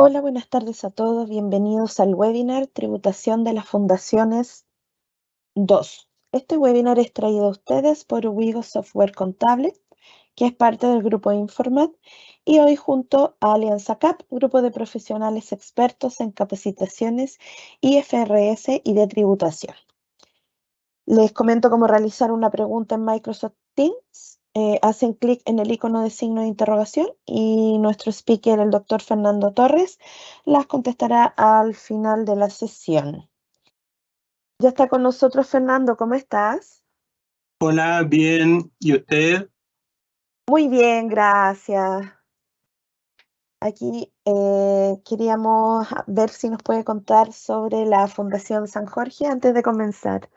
Hola, buenas tardes a todos. Bienvenidos al webinar Tributación de las Fundaciones 2. Este webinar es traído a ustedes por Wigo Software Contable, que es parte del grupo Informat, y hoy junto a Alianza CAP, grupo de profesionales expertos en capacitaciones IFRS y de tributación. Les comento cómo realizar una pregunta en Microsoft Teams. Hacen clic en el icono de signo de interrogación y nuestro speaker, el doctor Fernando Torres, las contestará al final de la sesión. Ya está con nosotros Fernando, ¿cómo estás? Hola, bien. ¿Y usted? Muy bien, gracias. Aquí queríamos ver si nos puede contar sobre la Fundación San Jorge antes de comenzar.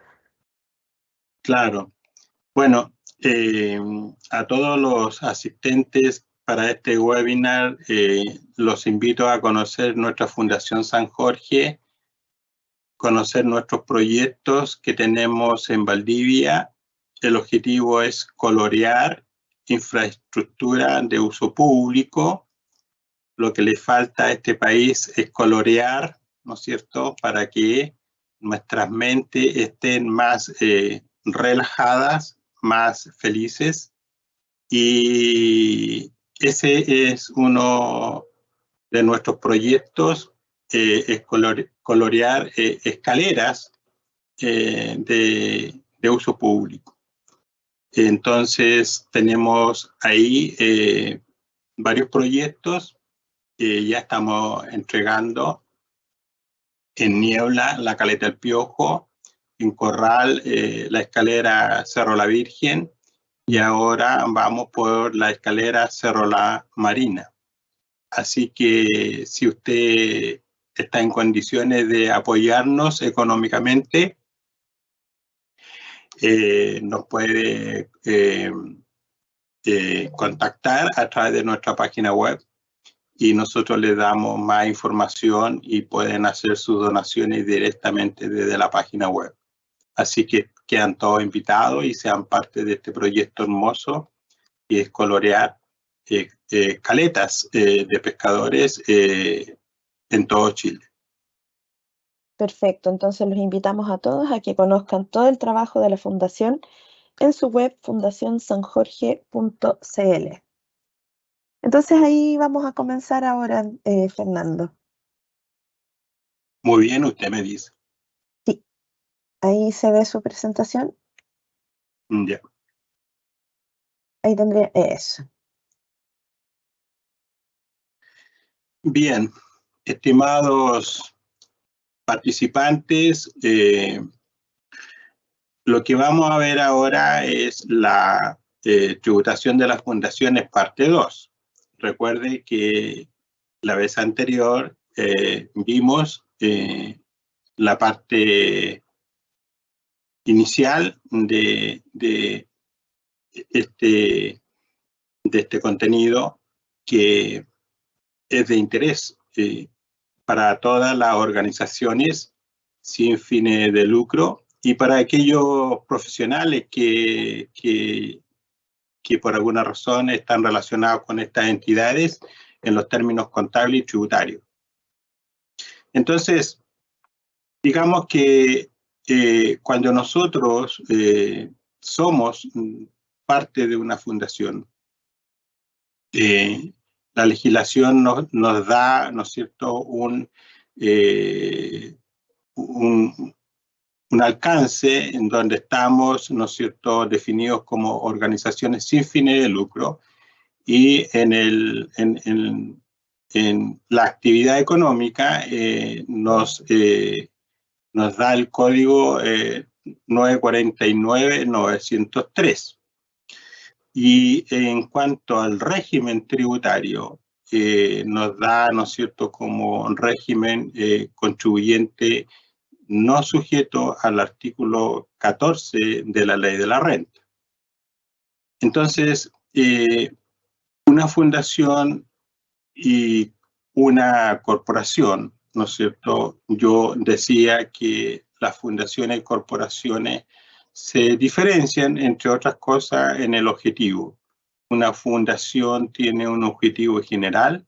Claro. Bueno, a todos los asistentes para este webinar, los invito a conocer nuestra Fundación San Jorge, conocer nuestros proyectos que tenemos en Valdivia. El objetivo es colorear infraestructura de uso público. Lo que le falta a este país es colorear, ¿no es cierto?, para que nuestras mentes estén más relajadas, más felices. Y ese es uno de nuestros proyectos, es colorear escaleras de uso público. Entonces tenemos ahí varios proyectos. Ya estamos entregando en Niebla la Caleta del Piojo, en Corral la escalera Cerro La Virgen, y ahora vamos por la escalera Cerro La Marina. Así que si usted está en condiciones de apoyarnos económicamente, nos puede contactar a través de nuestra página web y nosotros les damos más información y pueden hacer sus donaciones directamente desde la página web. Así que quedan todos invitados y sean parte de este proyecto hermoso que es colorear caletas de pescadores en todo Chile. Perfecto, entonces los invitamos a todos a que conozcan todo el trabajo de la Fundación en su web fundacionsanjorge.cl. Entonces ahí vamos a comenzar ahora, Fernando. Muy bien, usted me dice. Sí, ahí se ve su presentación. Ya. Ahí tendría eso. Bien, estimados participantes, lo que vamos a ver ahora es la tributación de las fundaciones parte 2. Recuerde que la vez anterior vimos la parte inicial de este contenido que es de interés para todas las organizaciones sin fines de lucro y para aquellos profesionales que por alguna razón están relacionados con estas entidades en los términos contables y tributarios. Entonces, digamos que cuando nosotros somos parte de una fundación, la legislación nos da, ¿no es cierto?, un alcance en donde estamos, ¿no es cierto?, definidos como organizaciones sin fines de lucro y en la actividad económica nos da el código 949-903. Y en cuanto al régimen tributario, nos da, ¿no es cierto?, como régimen contribuyente no sujeto al artículo 14 de la Ley de la Renta. Entonces, una fundación y una corporación, ¿no es cierto? Yo decía que las fundaciones y corporaciones se diferencian, entre otras cosas, en el objetivo. Una fundación tiene un objetivo general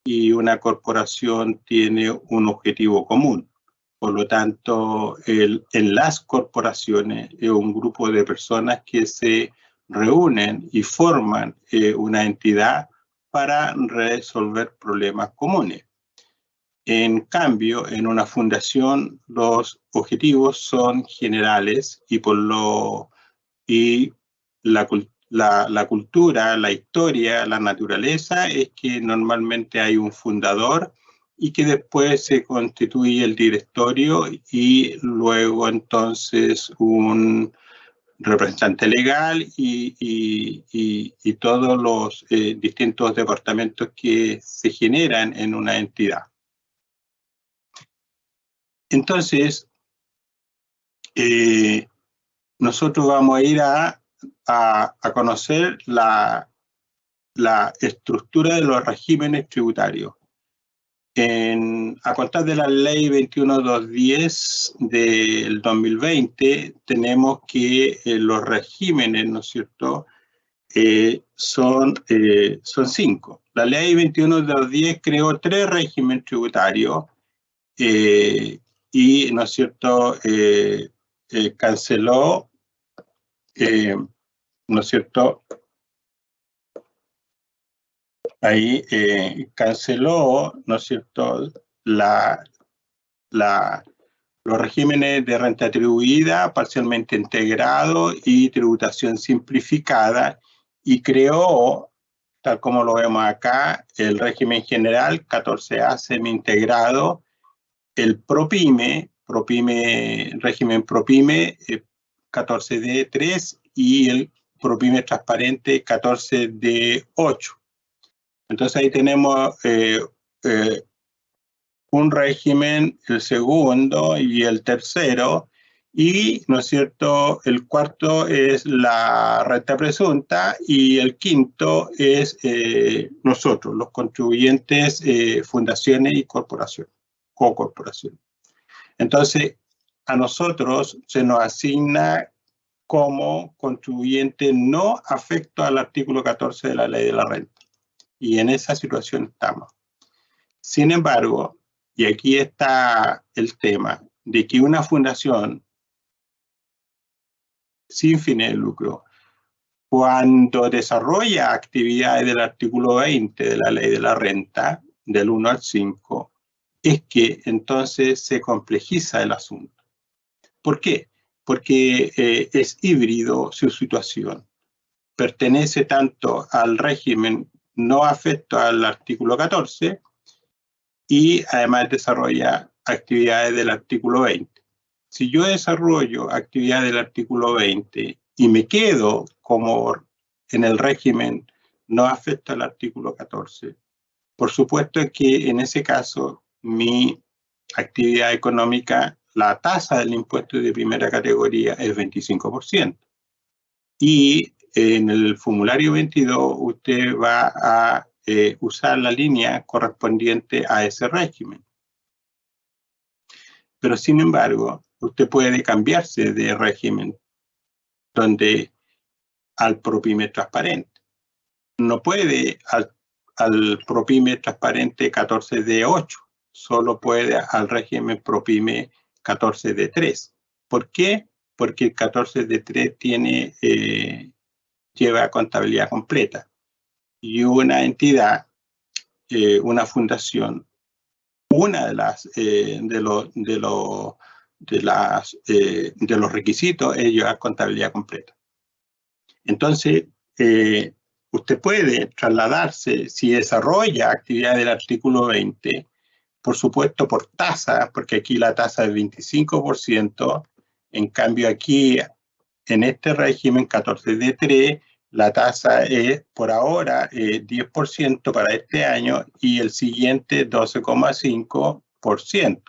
y una corporación tiene un objetivo común. Por lo tanto, en las corporaciones es un grupo de personas que se reúnen y forman una entidad para resolver problemas comunes. En cambio, en una fundación los objetivos son generales y la cultura, la historia, la naturaleza es que normalmente hay un fundador y que después se constituye el directorio y luego entonces un representante legal y todos los distintos departamentos que se generan en una entidad. Entonces, nosotros vamos a ir a conocer la estructura de los regímenes tributarios. A contar de la ley 21.210 del 2020, tenemos que los regímenes, ¿no es cierto?, son 5. La ley 21.210 creó 3 regímenes tributarios y, ¿no es cierto?, canceló, ¿no es cierto?, ahí canceló, ¿no es cierto?, los regímenes de renta atribuida, parcialmente integrado y tributación simplificada, y creó, tal como lo vemos acá, el régimen general 14A semi-integrado, el ProPyme, régimen ProPyme 14D3 y el ProPyme transparente 14D8. Entonces ahí tenemos un régimen, el segundo y el tercero, y, ¿no es cierto?, el cuarto es la renta presunta y el quinto es nosotros, los contribuyentes, fundaciones y corporaciones, co-corporaciones. Entonces, a nosotros se nos asigna como contribuyente no afecto al artículo 14 de la Ley de la Renta. Y en esa situación estamos. Sin embargo, y aquí está el tema, de que una fundación sin fines de lucro, cuando desarrolla actividades del artículo 20 de la Ley de la Renta, del 1 al 5, es que entonces se complejiza el asunto. ¿Por qué? Porque es híbrido su situación. Pertenece tanto al régimen no afecto al artículo 14 y además desarrolla actividades del artículo 20. Si yo desarrollo actividades del artículo 20 y me quedo como en el régimen no afecto al artículo 14, por supuesto que en ese caso mi actividad económica, la tasa del impuesto de primera categoría es 25%. Y en el formulario 22 usted va a usar la línea correspondiente a ese régimen. Pero sin embargo, usted puede cambiarse de régimen donde al ProPyme transparente. No puede al ProPyme transparente 14D8, solo puede al régimen ProPyme 14D3. ¿Por qué? Porque el 14D3 lleva contabilidad completa. Y una entidad, una fundación, una de los requisitos es llevar contabilidad completa. Entonces, usted puede trasladarse, si desarrolla actividad del artículo 20, por supuesto por tasa, porque aquí la tasa es 25%, en cambio aquí, en este régimen 14D3, la tasa es por ahora 10% para este año y el siguiente 12,5%.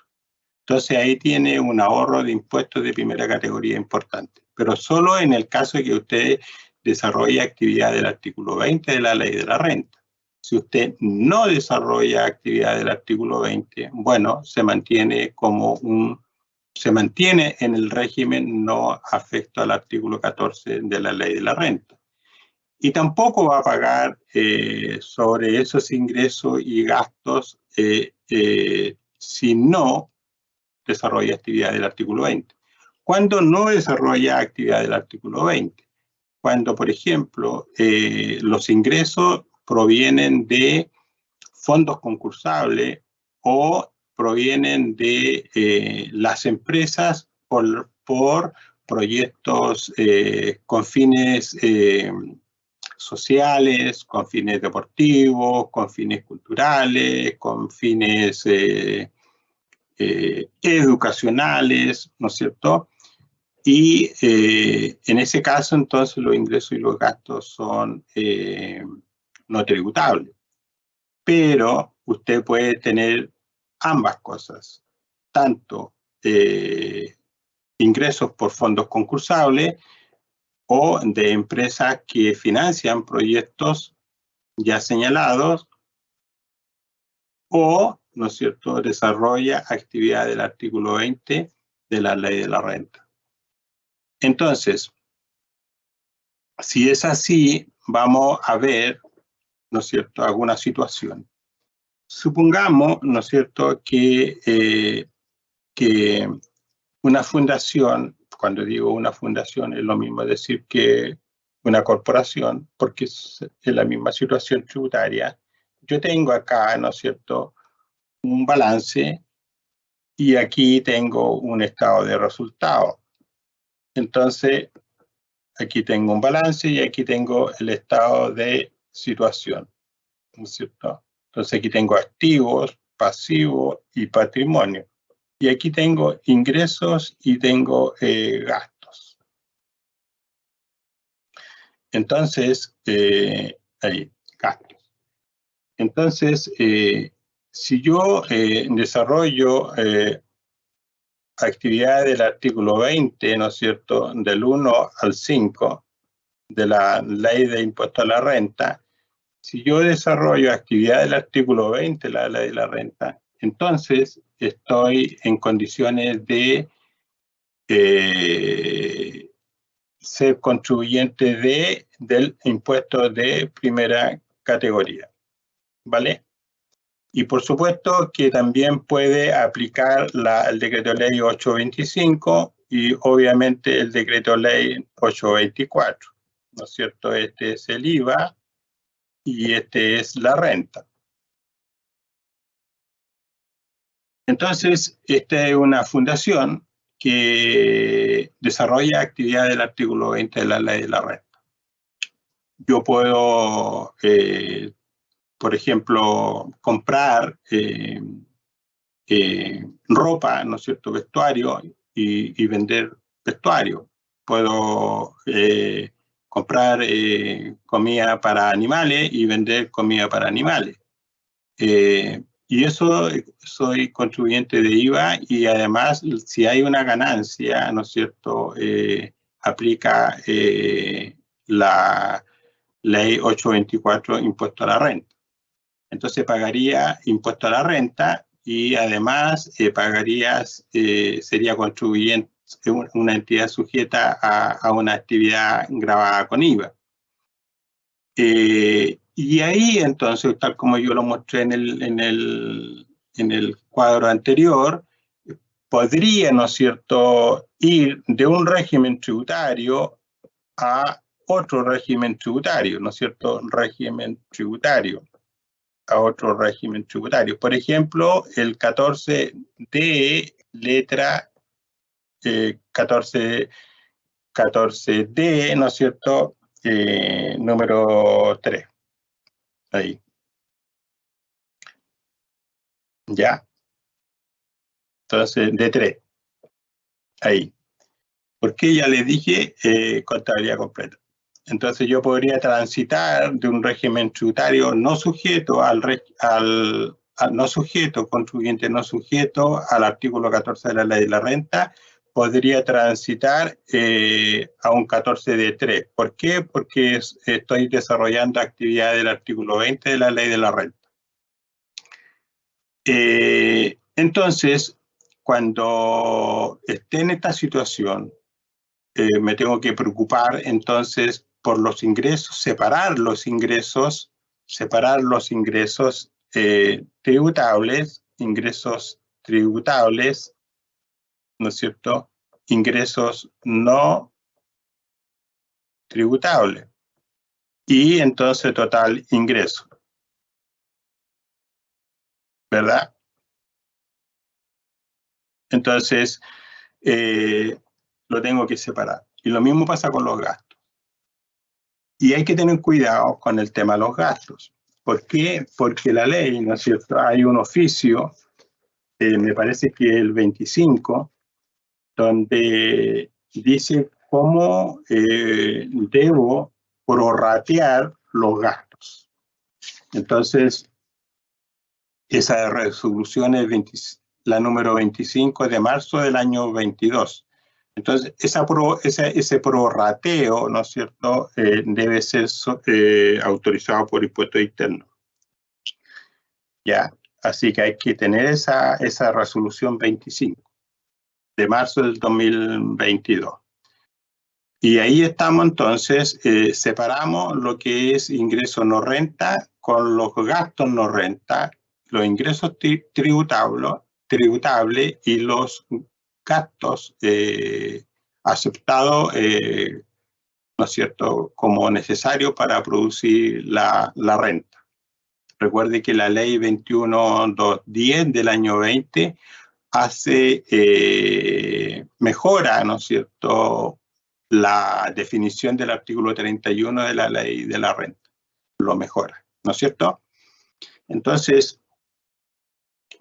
Entonces ahí tiene un ahorro de impuestos de primera categoría importante, pero solo en el caso de que usted desarrolle actividad del artículo 20 de la Ley de la Renta. Si usted no desarrolla actividad del artículo 20, bueno, se mantiene en el régimen no afecto al artículo 14 de la Ley de la Renta. y tampoco va a pagar sobre esos ingresos y gastos si no desarrolla actividad del artículo 20. ¿Cuándo no desarrolla actividad del artículo 20? Cuando, por ejemplo, los ingresos provienen de fondos concursables o provienen de las empresas por proyectos con fines sociales, con fines deportivos, con fines culturales, con fines educacionales, ¿no es cierto? Y en ese caso, entonces, los ingresos y los gastos son no tributables. Pero usted puede tener ambas cosas, tanto ingresos por fondos concursables o de empresas que financian proyectos ya señalados, o, ¿no es cierto?, desarrolla actividad del artículo 20 de la Ley de la Renta. Entonces, si es así, vamos a ver, ¿no es cierto?, alguna situación. Supongamos, ¿no es cierto?, que una fundación, cuando digo una fundación es lo mismo decir que una corporación, porque es la misma situación tributaria. Yo tengo acá, ¿no es cierto?, un balance y aquí tengo un estado de resultados. Entonces, aquí tengo un balance y aquí tengo el estado de situación, ¿no es cierto? Entonces aquí tengo activos, pasivos y patrimonio. Y aquí tengo ingresos y tengo gastos. Entonces, ahí, gastos. Entonces, si yo desarrollo actividad del artículo 20, ¿no es cierto?, del 1 al 5 de la Ley de Impuesto a la Renta, si yo desarrollo actividad del artículo 20 de la Ley de la Renta, entonces estoy en condiciones de ser contribuyente del impuesto de primera categoría, ¿vale? Y por supuesto que también puede aplicar el decreto ley 825 y obviamente el decreto ley 824, ¿no es cierto? Este es el IVA y este es la renta. Entonces, esta es una fundación que desarrolla actividad del artículo 20 de la Ley de la Renta. Yo puedo, por ejemplo, comprar ropa, ¿no es cierto?, vestuario y vender vestuario. Puedo comprar comida para animales y vender comida para animales. Y eso soy contribuyente de IVA y además si hay una ganancia, ¿no es cierto?, aplica la ley 824, impuesto a la renta. Entonces pagaría impuesto a la renta y además sería contribuyente, una entidad sujeta a una actividad gravada con IVA. Y ahí entonces, tal como yo lo mostré en el cuadro anterior, podría, ¿no es cierto?, ir de un régimen tributario a otro régimen tributario, ¿no es cierto?, régimen tributario, a otro régimen tributario. Por ejemplo, el 14D, letra 14D, ¿no es cierto?, número 3. Ahí. ¿Ya? Entonces, D3. Ahí. Porque ya les dije contabilidad completa. Entonces yo podría transitar de un régimen tributario no sujeto no sujeto, contribuyente no sujeto al artículo 14 de la Ley de la Renta, podría transitar a un 14D3. ¿Por qué? Porque estoy desarrollando actividad del artículo 20 de la Ley de la Renta. Entonces, cuando esté en esta situación, me tengo que preocupar entonces por los ingresos, separar los ingresos tributables, ¿no es cierto? Ingresos no tributables. Y entonces total ingreso. ¿Verdad? Entonces, lo tengo que separar. Y lo mismo pasa con los gastos. Y hay que tener cuidado con el tema de los gastos. ¿Por qué? Porque la ley, ¿no es cierto? Hay un oficio, me parece que el 25, donde dice cómo debo prorratear los gastos. Entonces, esa resolución es la número 25 de marzo del año 22. Entonces, ese prorrateo, ¿no es cierto?, debe ser autorizado por impuesto interno. Ya, así que hay que tener esa resolución 25 de marzo del 2022. Y ahí estamos entonces, separamos lo que es ingreso no renta con los gastos no renta, los ingresos tributables y los gastos aceptados, ¿no es cierto?, como necesario para producir la renta. Recuerde que la ley 21.210 del año 20 mejora, ¿no es cierto?, la definición del artículo 31 de la ley de la renta. Lo mejora, ¿no es cierto? Entonces,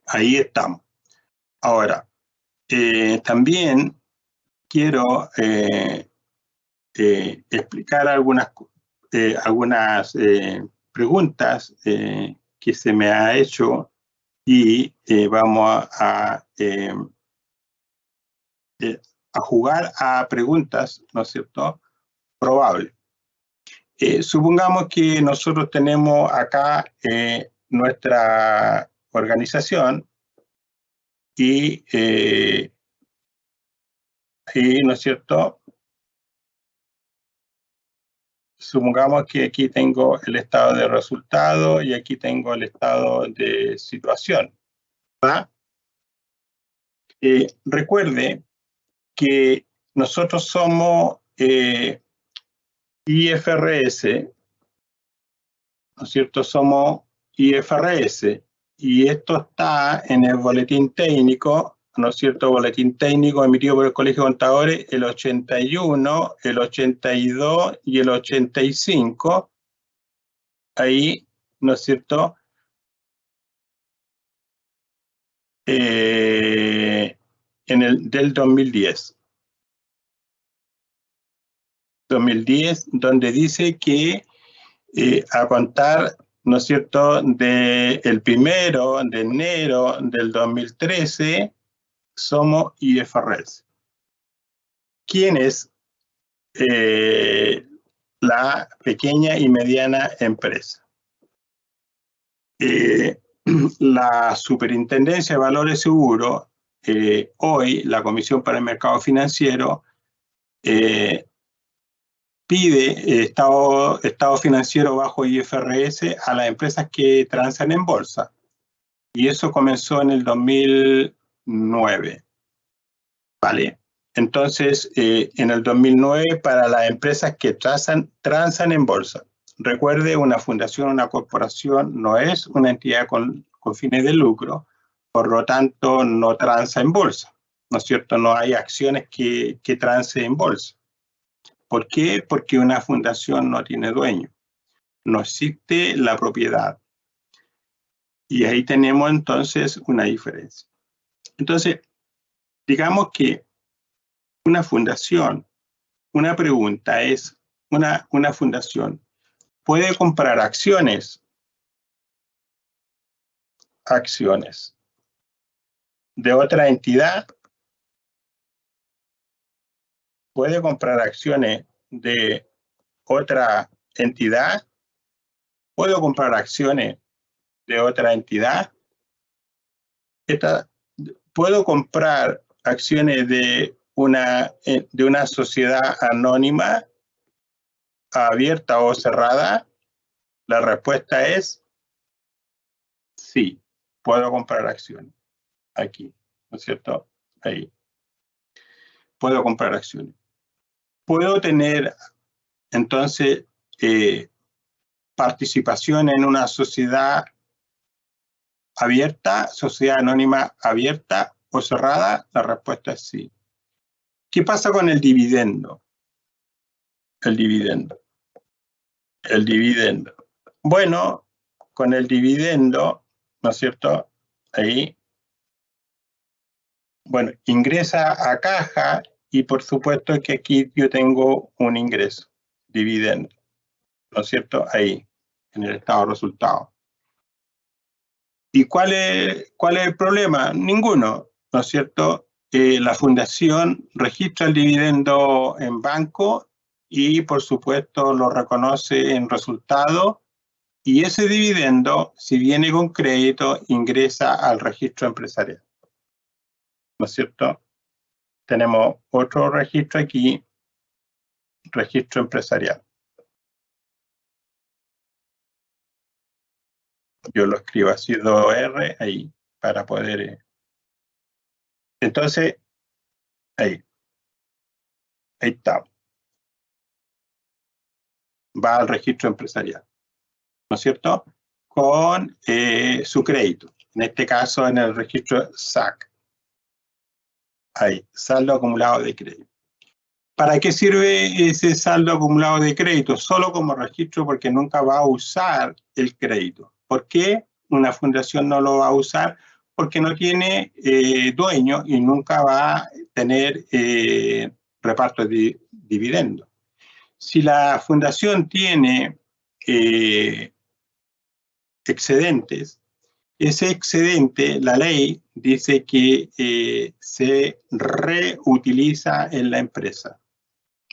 ahí estamos. Ahora, también quiero explicar algunas preguntas que se me ha hecho y vamos a jugar a preguntas, ¿no es cierto?, probables. Supongamos que nosotros tenemos acá nuestra organización y, ¿no es cierto?, supongamos que aquí tengo el estado de resultado y aquí tengo el estado de situación, ¿verdad? Recuerde que nosotros somos IFRS, ¿no es cierto? Somos IFRS y esto está en el boletín técnico, ¿no es cierto? Boletín técnico emitido por el Colegio de Contadores, el 81, el 82 y el 85. Ahí, ¿no es cierto?, del 2010. 2010, donde dice que a contar, ¿no es cierto?, del 1 de enero del 2013, somos IFRS. ¿Quién es la pequeña y mediana empresa? La Superintendencia de Valores Seguros, hoy la Comisión para el Mercado Financiero, pide estado financiero bajo IFRS a las empresas que transan en bolsa. Y eso comenzó en el 2009. ¿Vale? Entonces, en el 2009, para las empresas que transan en bolsa. Recuerde, una fundación, una corporación no es una entidad con fines de lucro, por lo tanto, no transa en bolsa, ¿no es cierto? No hay acciones que transen en bolsa. ¿Por qué? Porque una fundación no tiene dueño. No existe la propiedad. Y ahí tenemos entonces una diferencia. Entonces, digamos que una fundación, una pregunta es, una fundación puede comprar acciones de otra entidad, puede comprar acciones de otra entidad, puedo comprar acciones de otra entidad, puedo comprar acciones de una sociedad anónima, abierta o cerrada? La respuesta es sí, puedo comprar acciones. Aquí, ¿no es cierto? Ahí. Puedo comprar acciones. Puedo tener, entonces, participación en una sociedad abierta, sociedad anónima abierta o cerrada. La respuesta es sí. ¿Qué pasa con el dividendo? El dividendo. El dividendo. Bueno, con el dividendo, ¿no es cierto? Ahí, bueno, ingresa a caja y por supuesto que aquí yo tengo un ingreso, dividendo, ¿no es cierto? Ahí, en el estado de resultados. ¿Y cuál es el problema? Ninguno, ¿no es cierto? La fundación registra el dividendo en banco y por supuesto lo reconoce en resultado. Y ese dividendo, si viene con crédito, ingresa al registro empresarial. ¿No es cierto? Tenemos otro registro aquí, registro empresarial. Yo lo escribo así, 2R, ahí, para poder... Entonces, ahí está. Va al registro empresarial, ¿no es cierto? Con su crédito. En este caso, en el registro SAC. Ahí, saldo acumulado de crédito. ¿Para qué sirve ese saldo acumulado de crédito? Solo como registro porque nunca va a usar el crédito. ¿Por qué una fundación no lo va a usar? Porque no tiene dueño y nunca va a tener reparto de dividendos. Si la fundación tiene excedentes, ese excedente, la ley dice que se reutiliza en la empresa.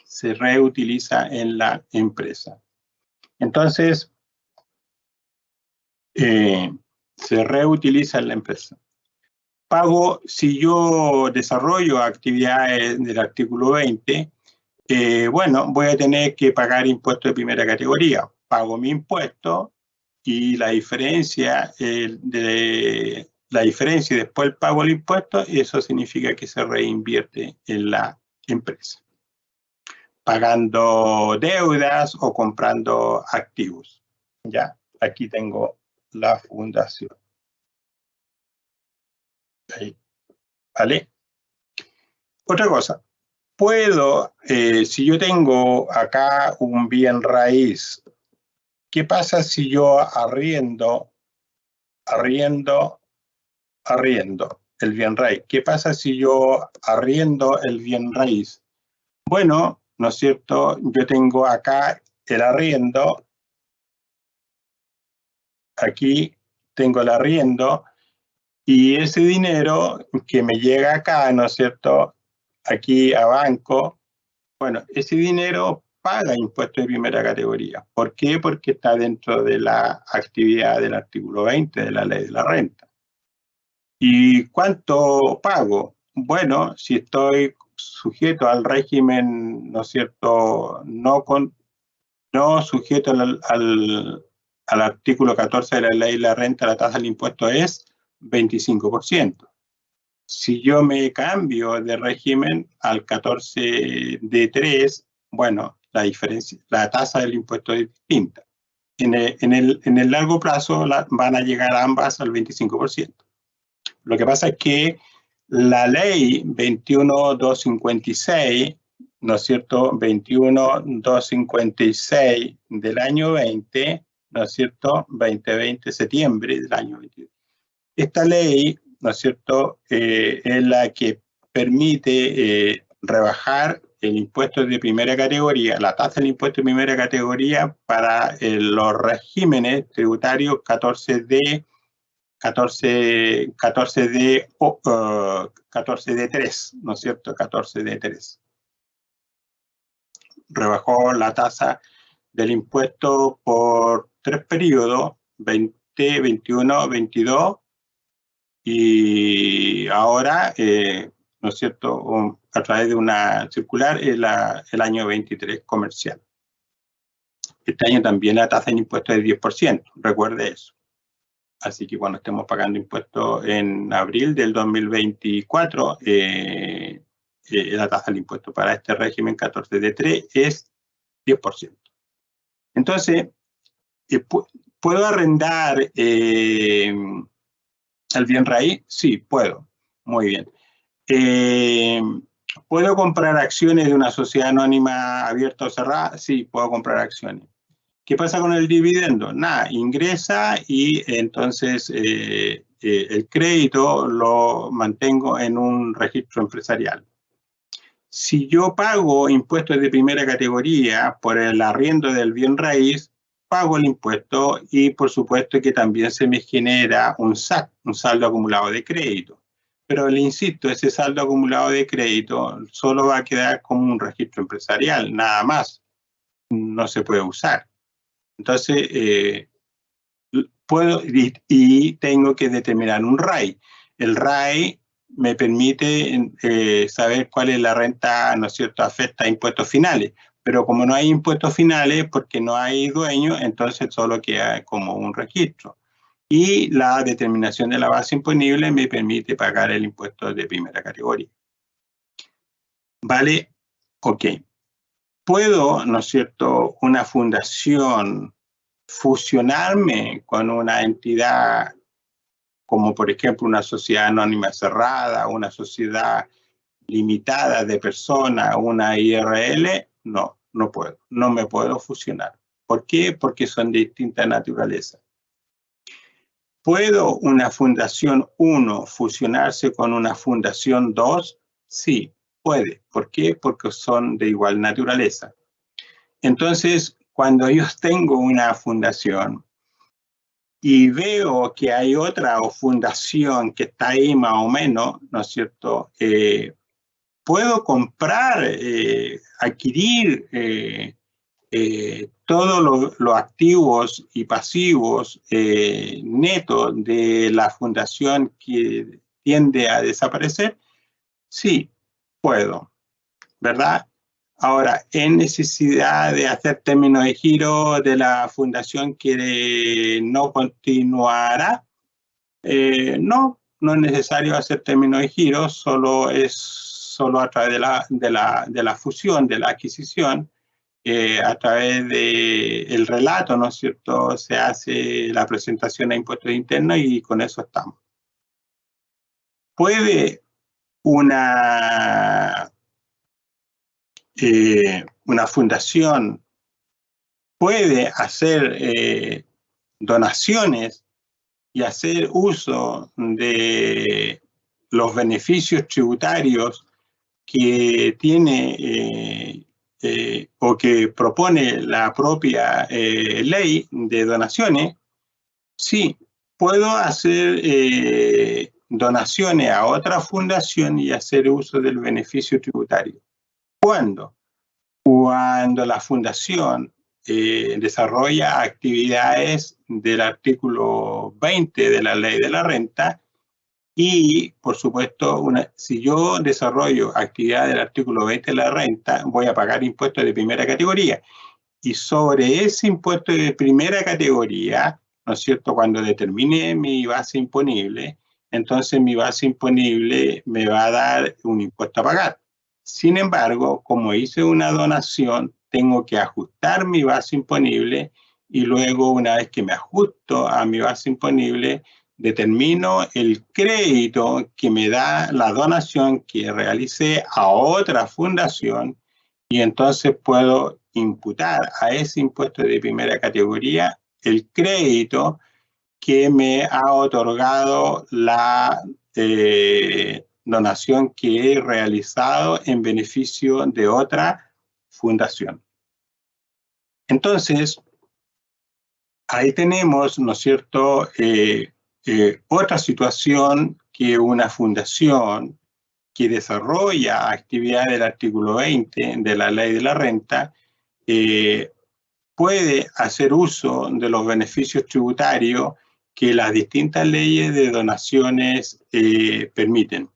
Se reutiliza en la empresa. Entonces, se reutiliza en la empresa. Pago, si yo desarrollo actividades del artículo 20, bueno, voy a tener que pagar impuestos de primera categoría. Pago mi impuesto y la diferencia y después pago el impuesto, eso significa que se reinvierte en la empresa, pagando deudas o comprando activos. Ya, aquí tengo la fundación. Ahí, ¿vale? Otra cosa, puedo, si yo tengo acá un bien raíz, ¿qué pasa si yo arriendo el bien raíz? ¿Qué pasa si yo arriendo el bien raíz? Bueno, ¿no es cierto? Yo tengo acá el arriendo, aquí tengo el arriendo, y ese dinero que me llega acá, ¿no es cierto? Aquí a banco, bueno, ese dinero paga impuestos de primera categoría. ¿Por qué? Porque está dentro de la actividad del artículo 20 de la ley de la renta. ¿Y cuánto pago? Bueno, si estoy sujeto al régimen, ¿no es cierto? No sujeto al artículo 14 de la ley de la renta, la tasa del impuesto es 25%. Si yo me cambio de régimen al 14D3, bueno, la tasa del impuesto es distinta. En el largo plazo van a llegar ambas al 25%. Lo que pasa es que la ley 21.256, ¿no es cierto? 21.256 del año 20, ¿no es cierto? 2020, septiembre del año 20. Esta ley, ¿no es cierto?, es la que permite rebajar el impuesto de primera categoría, la tasa del impuesto de primera categoría para los regímenes tributarios 14D, 14D3, ¿no es cierto? 14D3. Rebajó la tasa del impuesto por 3 periodos, 20, 21, 22, y ahora, ¿no es cierto?, a través de una circular, el año 23 comercial. Este año también la tasa de impuesto es de 10%, recuerde eso. Así que cuando estemos pagando impuestos en abril del 2024, la tasa del impuesto para este régimen 14D3 es 10%. Entonces, ¿puedo arrendar el bien raíz? Sí, puedo. Muy bien. ¿Puedo comprar acciones de una sociedad anónima abierta o cerrada? Sí, puedo comprar acciones. ¿Qué pasa con el dividendo? Nada, ingresa y entonces el crédito lo mantengo en un registro empresarial. Si yo pago impuestos de primera categoría por el arriendo del bien raíz, pago el impuesto y por supuesto que también se me genera un SAC, un saldo acumulado de crédito. Pero le insisto, ese saldo acumulado de crédito solo va a quedar como un registro empresarial, nada más. No se puede usar. Entonces, puedo y tengo que determinar un RAI. El RAI me permite saber cuál es la renta, ¿no es cierto?, afecta a impuestos finales. Pero como no hay impuestos finales, porque no hay dueño, entonces solo queda como un registro. Y la determinación de la base imponible me permite pagar el impuesto de primera categoría. ¿Vale? Ok. ¿Puedo, ¿no es cierto?, una fundación fusionarme con una entidad como por ejemplo una sociedad anónima cerrada, una sociedad limitada de personas, una IRL? No, no puedo, no me puedo fusionar. ¿Por qué? Porque son de distinta naturaleza. ¿Puedo una fundación 1 fusionarse con una fundación 2? Sí, puede. ¿Por qué? Porque son de igual naturaleza. Entonces, cuando yo tengo una fundación y veo que hay otra fundación que está ahí más o menos, ¿no es cierto?, puedo comprar, adquirir todos los activos y pasivos netos de la fundación que tiende a desaparecer. Sí, puedo, ¿verdad? Ahora, ¿es necesidad de hacer términos de giro de la fundación que no continuará? No, no es necesario hacer términos de giro, solo a través de la fusión, de la adquisición, a través del relato, ¿no es cierto?, se hace la presentación a impuestos internos y con eso estamos. ¿Puede una fundación puede hacer donaciones y hacer uso de los beneficios tributarios que tiene o que propone la propia ley de donaciones? Sí, puedo hacer donaciones a otra fundación y hacer uso del beneficio tributario. ¿Cuándo? Cuando la fundación desarrolla actividades del artículo 20 de la Ley de la Renta y, por supuesto, si yo desarrollo actividades del artículo 20 de la renta, voy a pagar impuestos de primera categoría. Y sobre ese impuesto de primera categoría, ¿no es cierto?, cuando determine mi base imponible, entonces mi base imponible me va a dar un impuesto a pagar. Sin embargo, como hice una donación, tengo que ajustar mi base imponible y luego, una vez que me ajusto a mi base imponible, determino el crédito que me da la donación que realicé a otra fundación y entonces puedo imputar a ese impuesto de primera categoría el crédito que me ha otorgado la donación que he realizado en beneficio de otra fundación. Entonces, ahí tenemos, ¿no es cierto?, otra situación que una fundación que desarrolla actividad del artículo 20 de la Ley de la Renta puede hacer uso de los beneficios tributarios que las distintas leyes de donaciones permiten.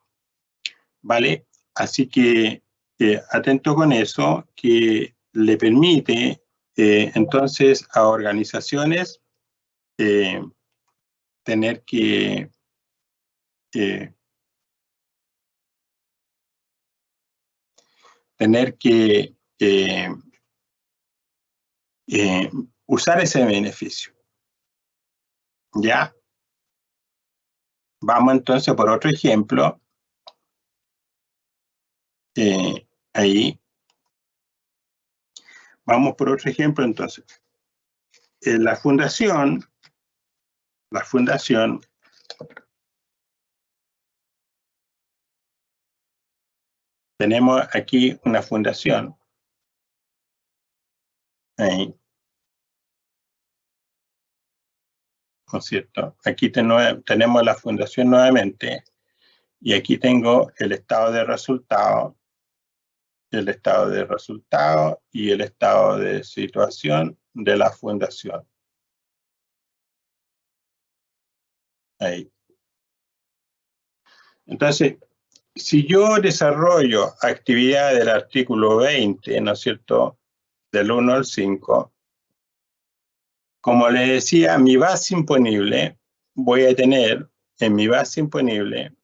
¿Vale? Así que atento con eso, que le permite entonces a organizaciones tener que usar ese beneficio. ¿Ya? Vamos entonces por otro ejemplo. Ahí. Vamos por otro ejemplo entonces. La fundación tenemos aquí una fundación. Ahí. ¿No es cierto? Aquí tenemos la fundación nuevamente y aquí tengo el estado de resultado, y el estado de situación de la fundación. Ahí. Entonces, si yo desarrollo actividad del artículo 20, ¿no es cierto?, del 1 al 5, como le decía, mi base imponible, voy a tener en mi base imponible,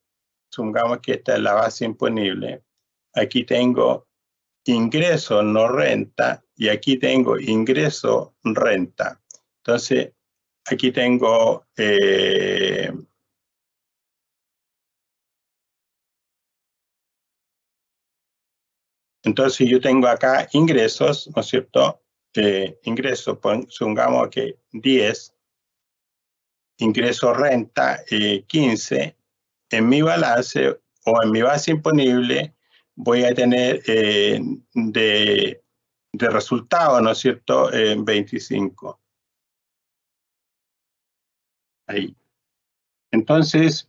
supongamos que esta es la base imponible, aquí tengo ingreso no renta y aquí tengo ingreso renta. Entonces, aquí tengo entonces yo tengo acá ingresos, ¿no es cierto? Ingresos, supongamos que 10, ingreso renta 15, en mi balance o en mi base imponible voy a tener de resultado, ¿no es cierto?, 25. Ahí. Entonces,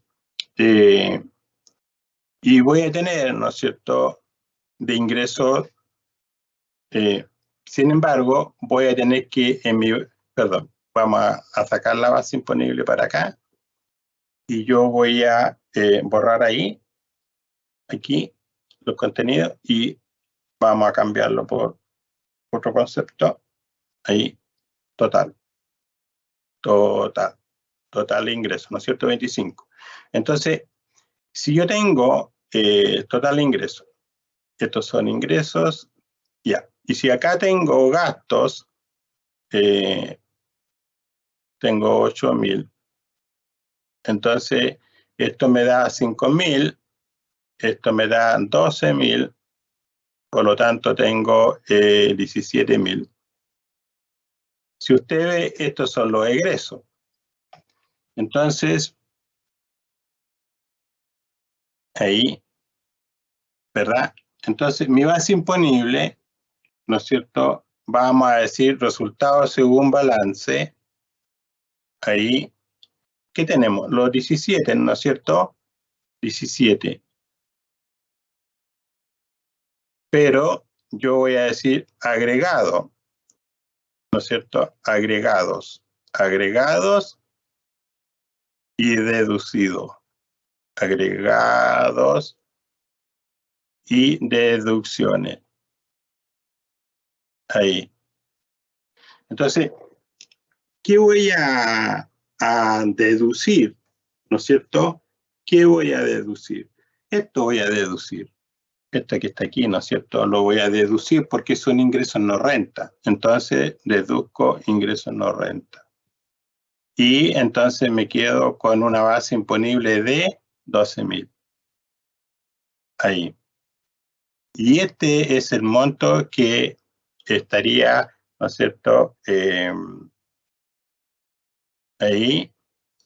y voy a tener, ¿no es cierto?, de ingresos, sin embargo, voy a tener que vamos a sacar la base imponible para acá y yo voy a borrar ahí, aquí, los contenidos y vamos a cambiarlo por otro concepto, ahí, total ingreso, ¿no es cierto?, 25. Entonces, si yo tengo total ingreso, estos son ingresos, ya. Y si acá tengo gastos, tengo 8.000. Entonces, esto me da 5.000, esto me da 12.000, por lo tanto tengo 17.000. Si usted ve, estos son los egresos. Entonces, ahí, ¿verdad? Entonces, mi base imponible, ¿no es cierto?, vamos a decir resultados según balance. Ahí, ¿qué tenemos? Los 17, ¿no es cierto? 17. Pero yo voy a decir agregado, ¿no es cierto? Agregados y deducido. Agregados y deducciones. Ahí. Entonces, ¿qué voy a deducir? ¿No es cierto? ¿Qué voy a deducir? Esto voy a deducir. Esto que está aquí, ¿no es cierto? Lo voy a deducir porque son ingresos no renta. Entonces, deduzco ingresos no renta. Y entonces me quedo con una base imponible de 12.000. Ahí. Y este es el monto que estaría, ¿no es cierto?, ahí,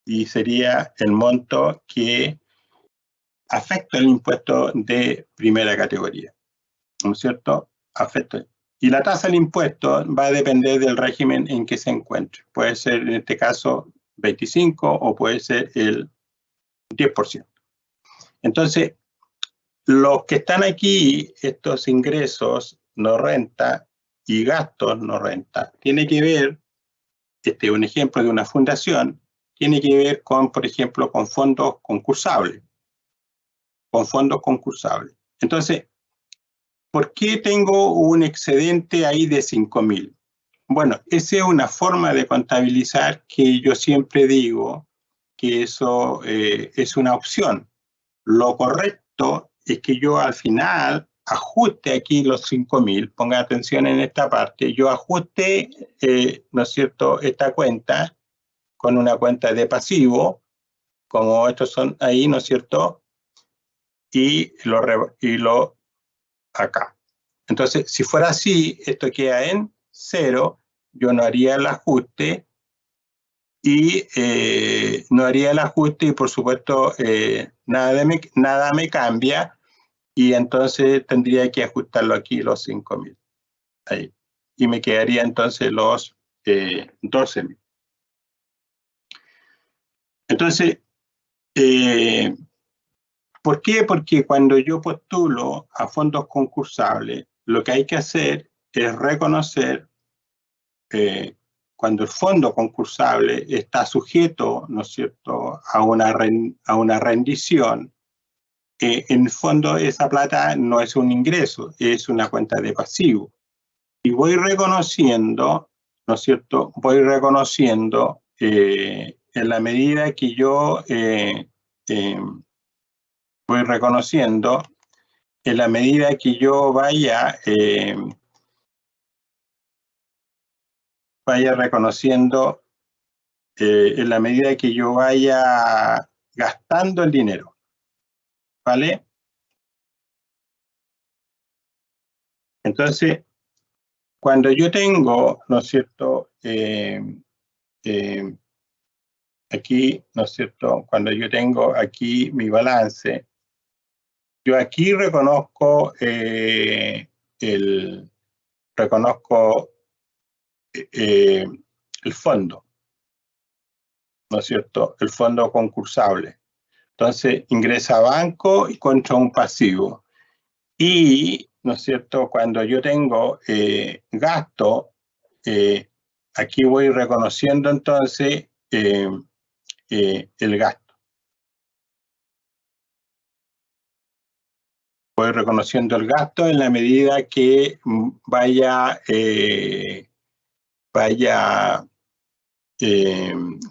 y sería el monto que afecta el impuesto de primera categoría, ¿no es cierto? Afecta. Y la tasa del impuesto va a depender del régimen en que se encuentre. Puede ser, en este caso, 25 o puede ser el 10%. Entonces, los que están aquí, estos ingresos no renta y gastos no renta, tiene que ver, este es un ejemplo de una fundación, tiene que ver con, por ejemplo, con fondos concursables. Entonces, ¿por qué tengo un excedente ahí de 5.000? bueno, esa es una forma de contabilizar que yo siempre digo que eso es una opción. Lo correcto es que yo al final ajuste aquí los 5.000, ponga atención en esta parte, yo ajuste, ¿no es cierto?, esta cuenta con una cuenta de pasivo, como estos son ahí, ¿no es cierto?, y lo acá. Entonces, si fuera así, esto queda en 0, yo no haría el ajuste y no haría el ajuste y por supuesto nada me cambia y entonces tendría que ajustarlo aquí los 5.000. Ahí. Y me quedaría entonces los 12.000. Entonces, ¿por qué? Porque cuando yo postulo a fondos concursables, lo que hay que hacer es reconocer cuando el fondo concursable está sujeto, ¿no es cierto?, a una rendición, en el fondo esa plata no es un ingreso, es una cuenta de pasivo. Y voy reconociendo, ¿no es cierto?, voy reconociendo en la medida que yo voy reconociendo, en la medida que yo vaya reconociendo, en la medida que yo vaya gastando el dinero, ¿vale? Entonces, cuando yo tengo, ¿no es cierto?, aquí, ¿no es cierto?, cuando yo tengo aquí mi balance, yo aquí reconozco el fondo, ¿no es cierto?, el fondo concursable. Entonces, ingresa a banco y contra un pasivo. Y, ¿no es cierto?, cuando yo tengo gasto, aquí voy reconociendo entonces el gasto. Voy reconociendo el gasto en la medida que vaya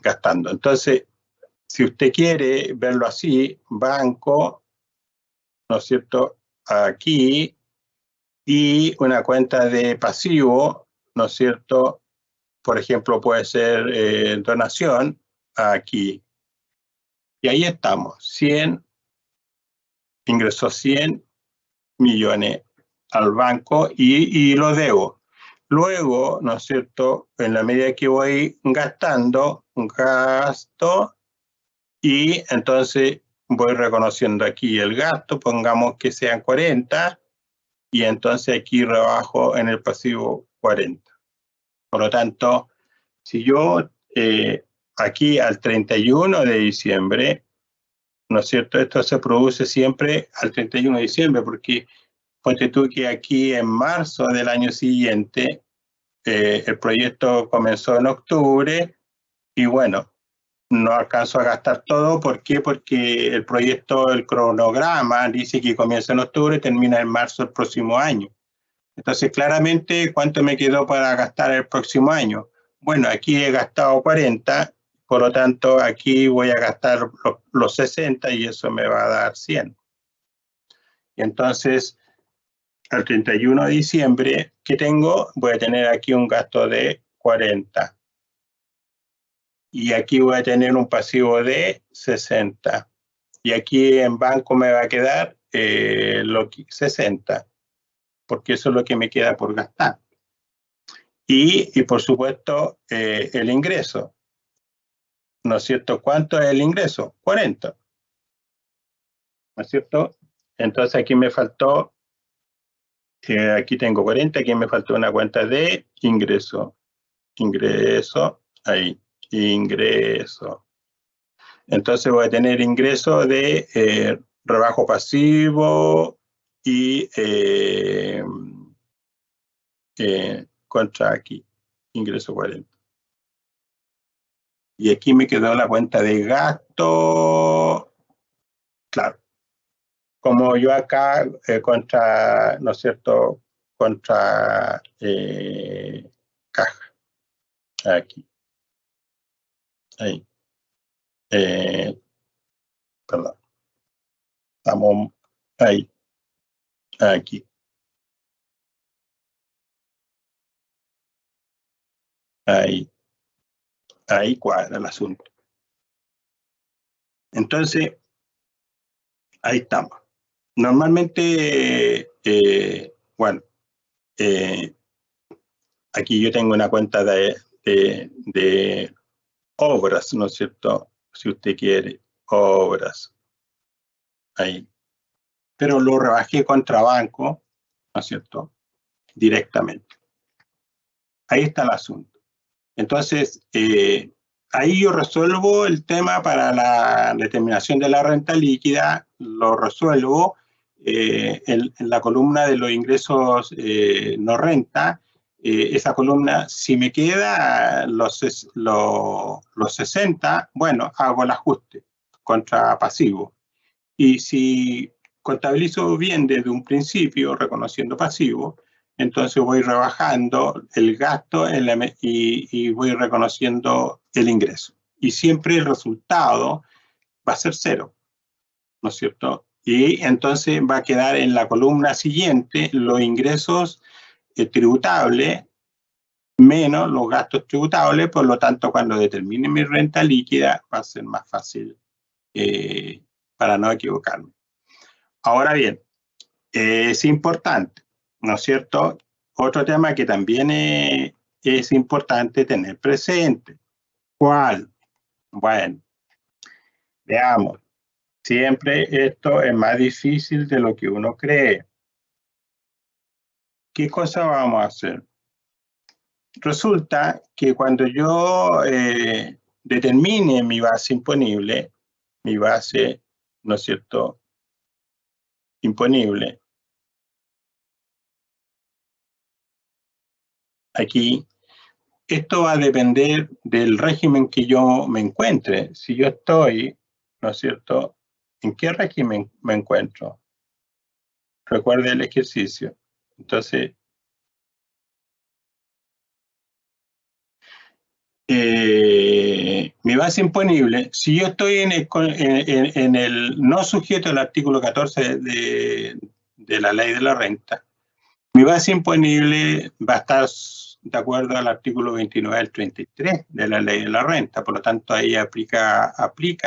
gastando. Entonces, si usted quiere verlo así, banco, ¿no es cierto?, aquí, y una cuenta de pasivo, ¿no es cierto?, por ejemplo, puede ser donación, aquí. Y ahí estamos, 100, ingresó 100 millones al banco y lo debo. Luego, ¿no es cierto?, en la medida que voy gastando, gasto, y entonces voy reconociendo aquí el gasto, pongamos que sean 40, y entonces aquí rebajo en el pasivo 40. Por lo tanto, si yo aquí al 31 de diciembre, ¿no es cierto?, esto se produce siempre al 31 de diciembre, porque ponte tú que aquí en marzo del año siguiente, el proyecto comenzó en octubre y bueno, no alcanzo a gastar todo. ¿Por qué? Porque el proyecto, el cronograma dice que comienza en octubre y termina en marzo del próximo año. Entonces, claramente, ¿cuánto me quedó para gastar el próximo año? Bueno, aquí he gastado 40, por lo tanto, aquí voy a gastar los 60 y eso me va a dar 100. Y entonces, al 31 de diciembre, ¿qué tengo? Voy a tener aquí un gasto de 40. Y aquí voy a tener un pasivo de 60. Y aquí en banco me va a quedar 60, porque eso es lo que me queda por gastar. Y por supuesto, el ingreso, ¿no es cierto? ¿Cuánto es el ingreso? 40, ¿no es cierto? Entonces aquí me faltó, aquí tengo 40, aquí me faltó una cuenta de ingreso. Ingreso, ahí, ingreso. Entonces voy a tener ingreso de rebajo pasivo y contra aquí, ingreso 40. Y aquí me quedó la cuenta de gasto, claro. Como yo acá contra, ¿no es cierto?, contra caja. aquí. Ahí. Perdón. Estamos ahí. Aquí. Ahí. Ahí cuadra el asunto. Entonces, ahí estamos. Normalmente, bueno, aquí yo tengo una cuenta de obras, ¿no es cierto? Si usted quiere, obras. Ahí. Pero lo rebajé contra banco, ¿no es cierto? Directamente. Ahí está el asunto. Entonces, ahí yo resuelvo el tema para la determinación de la renta líquida, lo resuelvo en la columna de los ingresos no renta. Esa columna, si me queda los 60, bueno, hago el ajuste contra pasivo. Y si contabilizo bien desde un principio, reconociendo pasivo, entonces voy rebajando el gasto y voy reconociendo el ingreso. Y siempre el resultado va a ser 0, ¿no es cierto? Y entonces va a quedar en la columna siguiente los ingresos tributables menos los gastos tributables. Por lo tanto, cuando determine mi renta líquida va a ser más fácil para no equivocarme. Ahora bien, es importante, ¿no es cierto? Otro tema que también es importante tener presente. ¿Cuál? Bueno, veamos. Siempre esto es más difícil de lo que uno cree. ¿Qué cosa vamos a hacer? Resulta que cuando yo determine mi base imponible, mi base, ¿no es cierto?, imponible, aquí, esto va a depender del régimen que yo me encuentre. Si yo estoy, ¿no es cierto?, ¿en qué régimen me encuentro? Recuerde el ejercicio. Entonces, mi base imponible, si yo estoy en el no sujeto al artículo 14 de la ley de la renta, mi base imponible va a estar de acuerdo al artículo 29 al 33 de la ley de la renta, por lo tanto ahí aplica,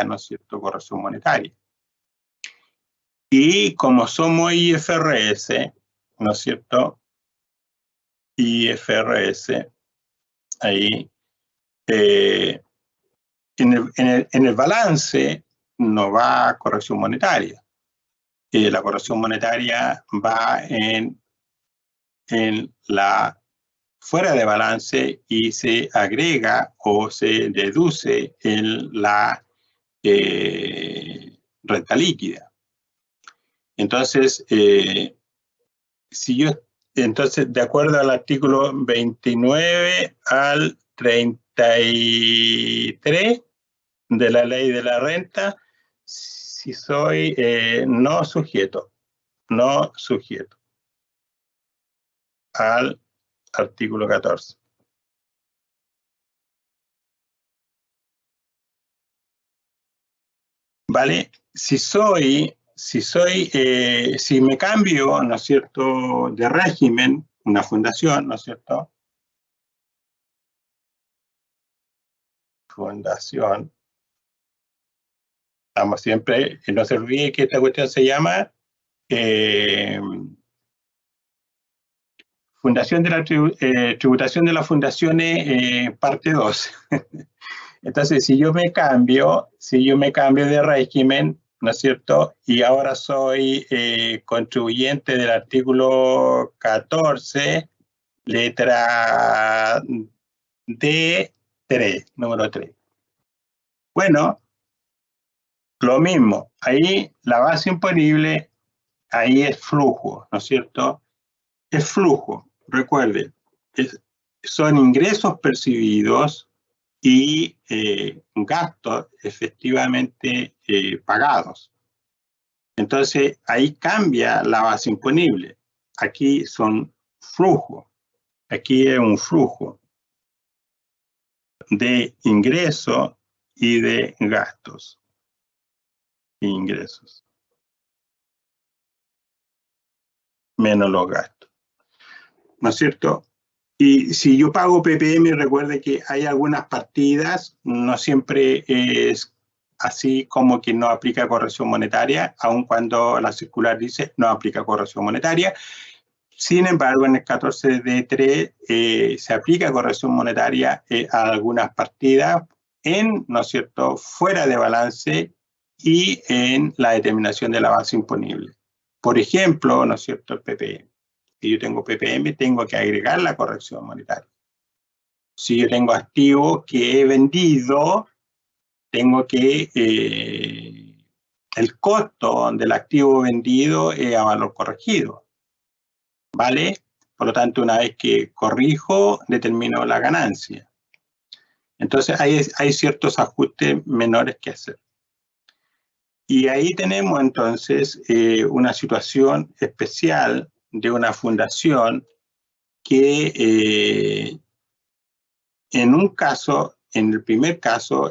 ¿no es cierto?, corrección monetaria. Y como somos IFRS, ¿no es cierto?, IFRS, ahí, en el balance no va corrección monetaria. La corrección monetaria va en la fuera de balance y se agrega o se deduce en la renta líquida. Entonces, entonces, de acuerdo al artículo 29 al 33 de la ley de la renta, si soy no sujeto al artículo 14. ¿Vale? Si me cambio, ¿no es cierto?, de régimen, una fundación, ¿no es cierto? Fundación. Vamos siempre, no se olvide que esta cuestión se llama Fundación de la tributación de las fundaciones, parte 2. Entonces, si yo me cambio de régimen, ¿no es cierto?, y ahora soy contribuyente del artículo 14, letra D3, número 3. Bueno, lo mismo, ahí la base imponible, ahí es flujo, ¿no es cierto? Es flujo, recuerde, son ingresos percibidos y gastos efectivamente pagados. Entonces, ahí cambia la base imponible. Aquí son flujos. Aquí es un flujo. de ingresos y de gastos. Ingresos menos los gastos, ¿no es cierto? Y si yo pago PPM, recuerde que hay algunas partidas, no siempre es así como que no aplica corrección monetaria, aun cuando la circular dice no aplica corrección monetaria. Sin embargo, en el 14D3 se aplica corrección monetaria a algunas partidas ¿no es cierto?, fuera de balance y en la determinación de la base imponible. Por ejemplo, ¿no es cierto?, el PPM. Si yo tengo PPM, tengo que agregar la corrección monetaria. Si yo tengo activos que he vendido, tengo que el costo del activo vendido es a valor corregido, ¿vale? Por lo tanto, una vez que corrijo, determino la ganancia. Entonces, hay ciertos ajustes menores que hacer. Y ahí tenemos entonces una situación especial de una fundación que en un caso, en el primer caso,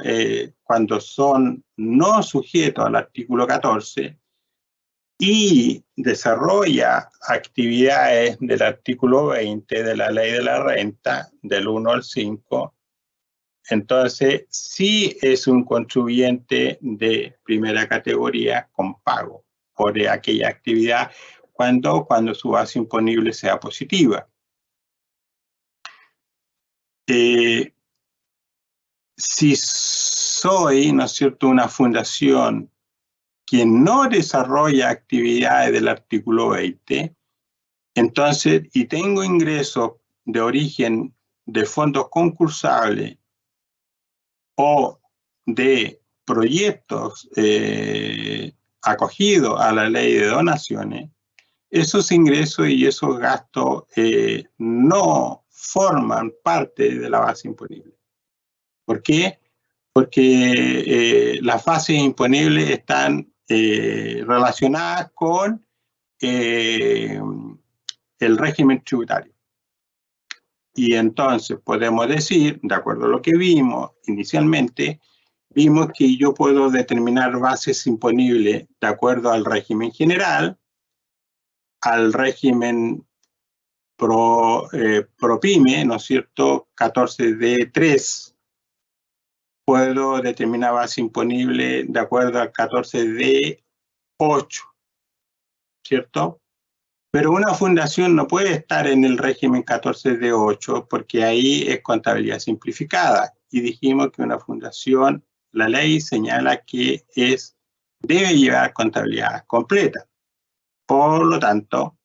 cuando son no sujetos al artículo 14 y desarrolla actividades del artículo 20 de la ley de la renta, del 1 al 5, entonces sí es un contribuyente de primera categoría con pago por aquella actividad cuando su base imponible sea positiva. Si soy, ¿no es cierto?, una fundación que no desarrolla actividades del artículo 20, entonces, y tengo ingresos de origen de fondos concursables o de proyectos acogidos a la ley de donaciones, esos ingresos y esos gastos no forman parte de la base imponible. ¿Por qué? Porque las bases imponibles están relacionadas con el régimen tributario. Y entonces podemos decir, de acuerdo a lo que vimos inicialmente, vimos que yo puedo determinar bases imponibles de acuerdo al régimen general, al régimen ProPyme, ¿no es cierto?, 14D3. Puedo determinar base imponible de acuerdo al 14D8, ¿cierto? Pero una fundación no puede estar en el régimen 14D8 porque ahí es contabilidad simplificada. Y dijimos que una fundación, la ley señala que debe llevar contabilidad completa. Por lo tanto,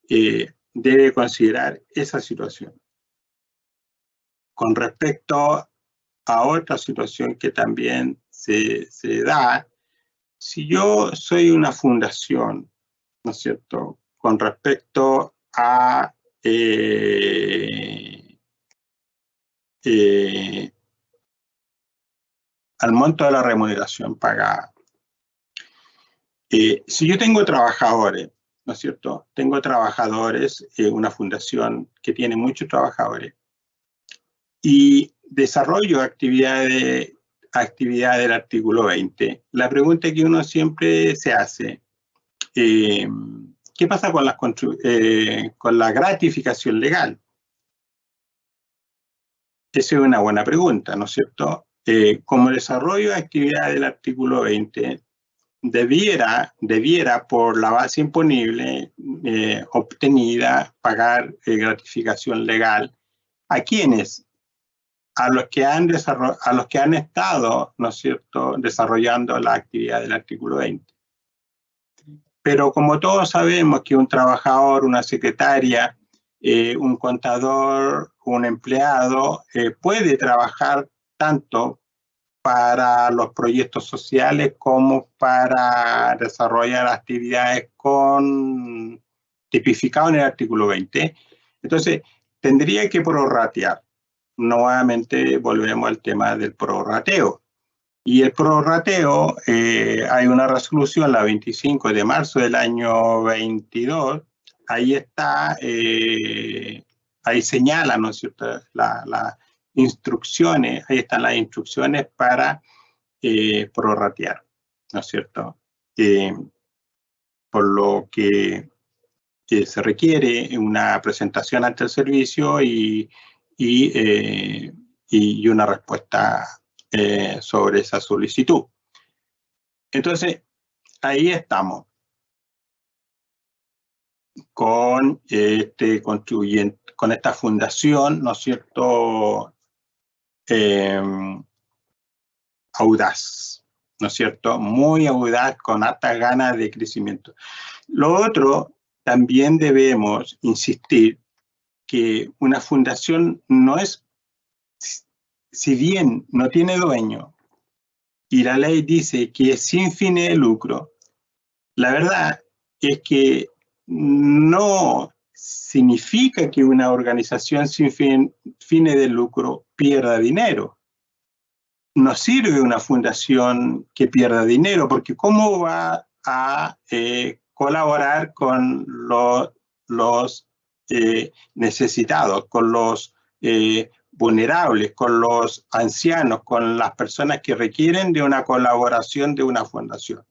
debe considerar esa situación. Con respecto a otra situación que también se da, si yo soy una fundación, ¿no es cierto?, con respecto a al monto de la remuneración pagada. Si yo tengo trabajadores, ¿no es cierto?, tengo trabajadores, una fundación que tiene muchos trabajadores, y desarrollo actividades del artículo 20, la pregunta que uno siempre se hace, ¿qué pasa con la gratificación legal? Esa es una buena pregunta, ¿no es cierto? Como desarrollo de actividad del artículo 20, debiera por la base imponible obtenida pagar gratificación legal. ¿A quiénes? A los que han estado, ¿no es cierto?, desarrollando la actividad del artículo 20. Pero como todos sabemos que un trabajador, una secretaria, un contador, un empleado, puede trabajar tanto para los proyectos sociales como para desarrollar actividades tipificadas en el artículo 20. Entonces, tendría que prorratear. Nuevamente volvemos al tema del prorrateo. Y el prorrateo, hay una resolución, la 25 de marzo del año 22, ahí está, ahí señala, ¿no es cierto?, instrucciones, ahí están las instrucciones para prorratear, ¿no es cierto? Por lo que se requiere una presentación ante el servicio y una respuesta sobre esa solicitud. Entonces, ahí estamos con este contribuyente, con esta fundación, ¿no es cierto? Audaz, ¿no es cierto? Muy audaz, con altas ganas de crecimiento. Lo otro, también debemos insistir que una fundación no es, si bien no tiene dueño, y la ley dice que es sin fines de lucro, la verdad es que no significa que una organización sin fines de lucro pierda dinero. No sirve una fundación que pierda dinero, porque ¿cómo va a colaborar con los necesitados, con los vulnerables, con los ancianos, con las personas que requieren de una colaboración de una fundación?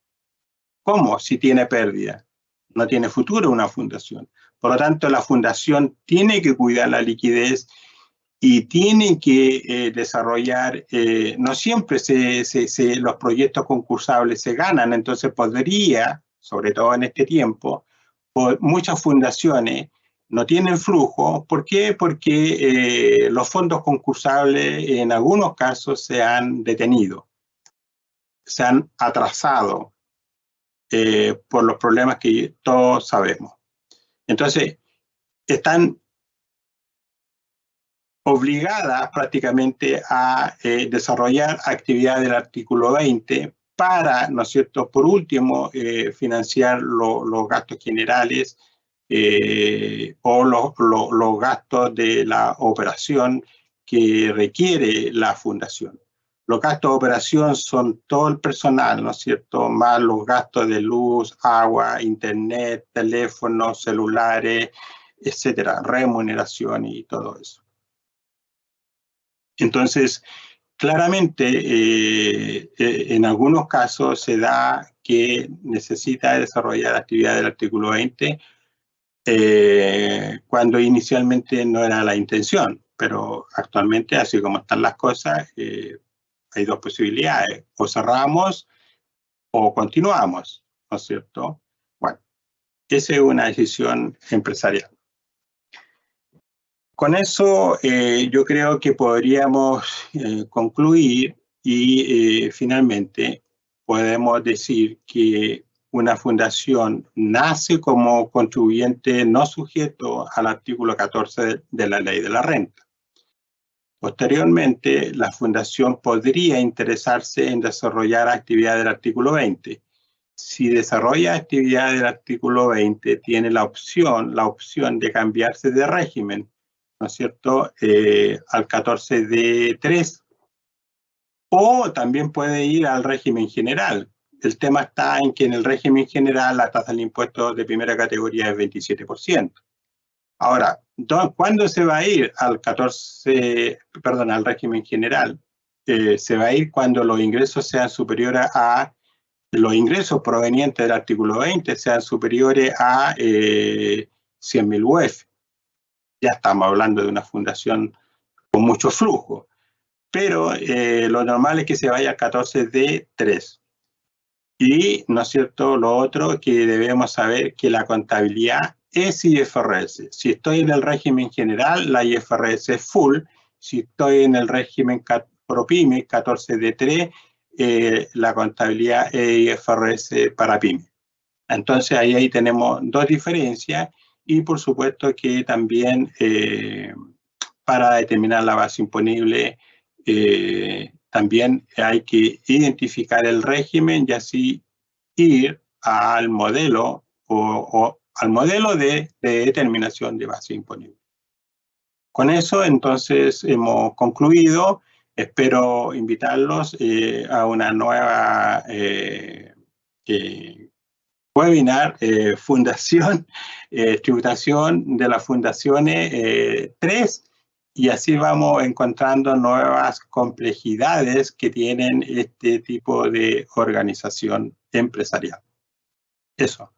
¿Cómo? Si tiene pérdida. No tiene futuro una fundación. Por lo tanto, la fundación tiene que cuidar la liquidez y tiene que desarrollar, no siempre los proyectos concursables se ganan, entonces podría, sobre todo en este tiempo, muchas fundaciones no tienen flujo. ¿Por qué? Porque los fondos concursables en algunos casos se han detenido, se han atrasado por los problemas que todos sabemos. Entonces, están obligadas prácticamente a desarrollar actividades del artículo 20 para, ¿no es cierto?, por último, financiar los gastos generales o los gastos de la operación que requiere la fundación. Los gastos de operación son todo el personal, ¿no es cierto?, más los gastos de luz, agua, internet, teléfonos, celulares, etcétera, remuneración y todo eso. Entonces, claramente, en algunos casos se da que necesita desarrollar actividad del artículo 20 cuando inicialmente no era la intención, pero actualmente, así como están las cosas, hay dos posibilidades: o cerramos o continuamos, ¿no es cierto? Bueno, esa es una decisión empresarial. Con eso yo creo que podríamos concluir y finalmente podemos decir que una fundación nace como contribuyente no sujeto al artículo 14 de la Ley de la Renta. Posteriormente, la fundación podría interesarse en desarrollar actividad del artículo 20. Si desarrolla actividad del artículo 20, tiene la opción de cambiarse de régimen, ¿no es cierto?, al 14D3, o también puede ir al régimen general. El tema está en que en el régimen general la tasa del impuesto de primera categoría es 27%. Ahora, ¿cuándo se va a ir al régimen general? Se va a ir cuando los ingresos sean superiores a los ingresos provenientes del artículo 20 sean superiores a 100.000 UF. Ya estamos hablando de una fundación con mucho flujo, pero lo normal es que se vaya al 14D3. Y, ¿no es cierto?, lo otro que debemos saber, que la contabilidad es IFRS. Si estoy en el régimen general, la IFRS es full. Si estoy en el régimen ProPyme, 14D3, la contabilidad es IFRS para PYME. Entonces ahí tenemos dos diferencias, y por supuesto que también para determinar la base imponible también hay que identificar el régimen y así ir al modelo o al modelo de determinación de base imponible. Con eso entonces hemos concluido. Espero invitarlos a una nueva webinar, fundación, tributación de las fundaciones 3, y así vamos encontrando nuevas complejidades que tienen este tipo de organización empresarial. Eso.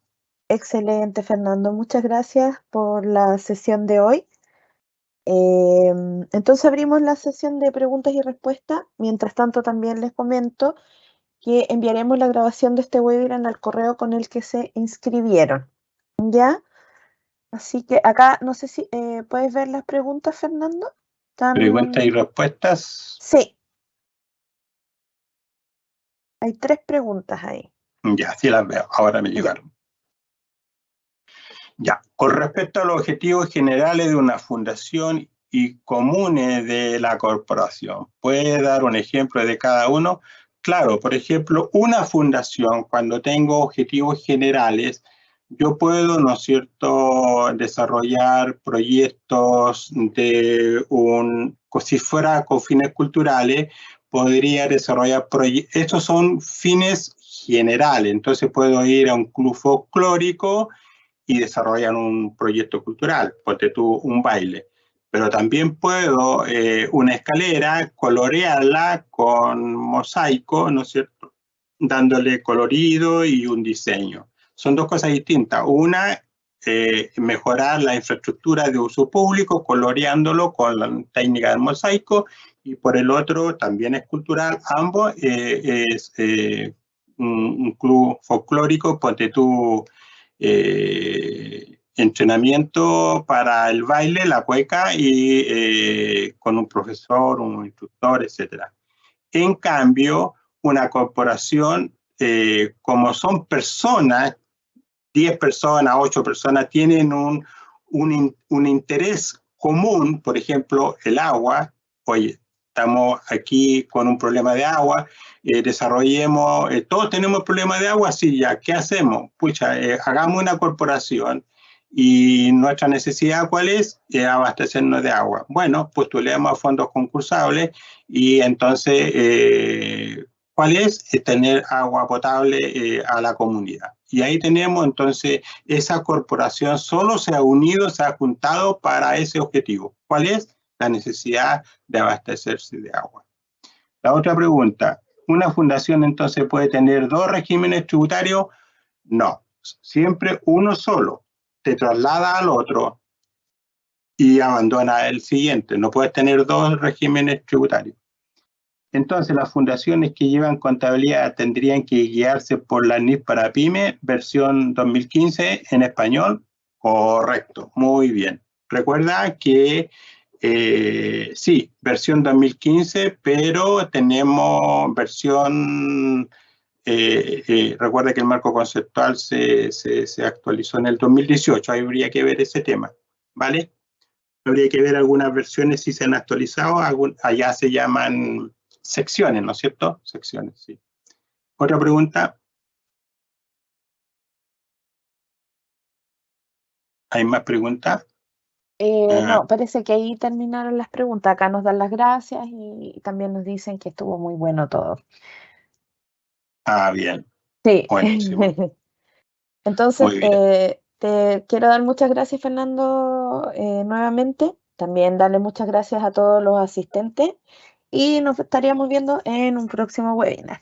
Excelente, Fernando. Muchas gracias por la sesión de hoy. Entonces abrimos la sesión de preguntas y respuestas. Mientras tanto, también les comento que enviaremos la grabación de este webinar al correo con el que se inscribieron. ¿Ya? Así que acá, no sé si puedes ver las preguntas, Fernando. Preguntas y respuestas. Sí. Hay 3 preguntas ahí. Ya, sí las veo. Ahora me llegaron. Ya, con respecto a los objetivos generales de una fundación y comunes de la corporación, ¿puede dar un ejemplo de cada uno? Claro, por ejemplo, una fundación, cuando tengo objetivos generales, yo puedo, ¿no es cierto?, desarrollar proyectos si fuera con fines culturales, podría desarrollar proyectos. Estos son fines generales, entonces puedo ir a un club folclórico y desarrollar un proyecto cultural, ponte tú un baile. Pero también puedo una escalera, colorearla con mosaico, ¿no es cierto?, dándole colorido y un diseño. Son dos cosas distintas. Una, mejorar la infraestructura de uso público, coloreándolo con la técnica del mosaico, y por el otro, también es cultural. Ambos es un club folclórico, ponte tú entrenamiento para el baile, la cueca, y con un profesor, un instructor, etc. En cambio, una corporación, como son personas, 10 personas, 8 personas, tienen un interés común, por ejemplo, el agua. Oye, estamos aquí con un problema de agua, desarrollemos, todos tenemos problemas de agua, sí, ya, ¿qué hacemos? Pucha, hagamos una corporación y nuestra necesidad, ¿cuál es? Abastecernos de agua. Bueno, postulemos a fondos concursables y entonces, ¿cuál es? Tener agua potable a la comunidad. Y ahí tenemos entonces esa corporación solo se ha unido, se ha juntado para ese objetivo. ¿Cuál es? La necesidad de abastecerse de agua. La otra pregunta, ¿una fundación entonces puede tener 2 regímenes tributarios? No, siempre uno solo. Te traslada al otro y abandona el siguiente. No puedes tener 2 regímenes tributarios. Entonces, las fundaciones que llevan contabilidad tendrían que guiarse por la NIF para PYME, versión 2015 en español. Correcto, muy bien. Recuerda que sí, versión 2015, pero tenemos versión, recuerda que el marco conceptual se actualizó en el 2018, ahí habría que ver ese tema, ¿vale? Habría que ver algunas versiones si se han actualizado, allá se llaman secciones, ¿no es cierto? Secciones, sí. ¿Otra pregunta? ¿Hay más preguntas? No, parece que ahí terminaron las preguntas. Acá nos dan las gracias y también nos dicen que estuvo muy bueno todo. Bien. Sí. Buenísimo. Entonces, Muy bien. te quiero dar muchas gracias, Fernando, nuevamente. También darle muchas gracias a todos los asistentes y nos estaríamos viendo en un próximo webinar.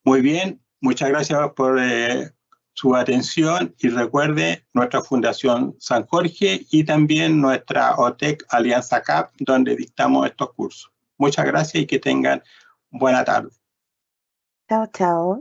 Muy bien, muchas gracias por su atención y recuerde nuestra Fundación San Jorge y también nuestra OTEC Alianza CAP, donde dictamos estos cursos. Muchas gracias y que tengan buena tarde. Chao, chao.